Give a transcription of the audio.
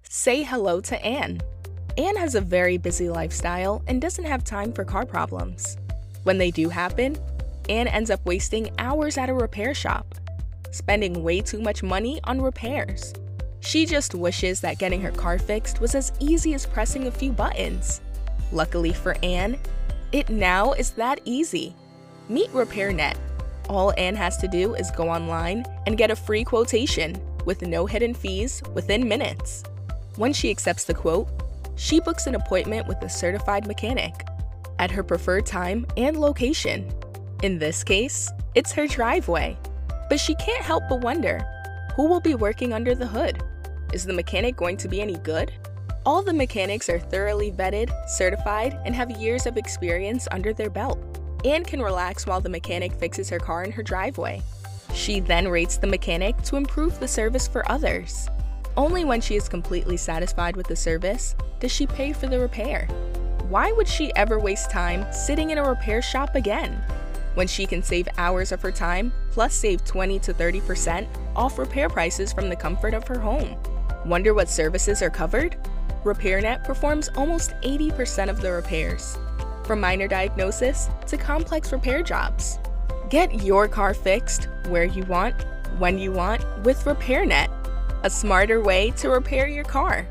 Say hello to Anne. Anne has a very busy lifestyle and doesn't have time for car problems. When they do happen, Anne ends up wasting hours at a repair shop, spending way too much money on repairs. She just wishes that getting her car fixed was as easy as pressing a few buttons. Luckily for Anne, it now is that easy. Meet RepairNet. All Anne has to do is go online and get a free quotation with no hidden fees within minutes. Once she accepts the quote, she books an appointment with a certified mechanic at her preferred time and location. In this case, it's her driveway. But she can't help but wonder, who will be working under the hood? Is the mechanic going to be any good? All the mechanics are thoroughly vetted, certified, and have years of experience under their belt. Anne can relax while the mechanic fixes her car in her driveway. She then rates the mechanic to improve the service for others. Only when she is completely satisfied with the service does she pay for the repair. Why would she ever waste time sitting in a repair shop again, when she can save hours of her time plus save 20 to 30% off repair prices from the comfort of her home? Wonder what services are covered? RepairNet performs almost 80% of the repairs, from minor diagnosis to complex repair jobs. Get your car fixed where you want, when you want with RepairNet, a smarter way to repair your car.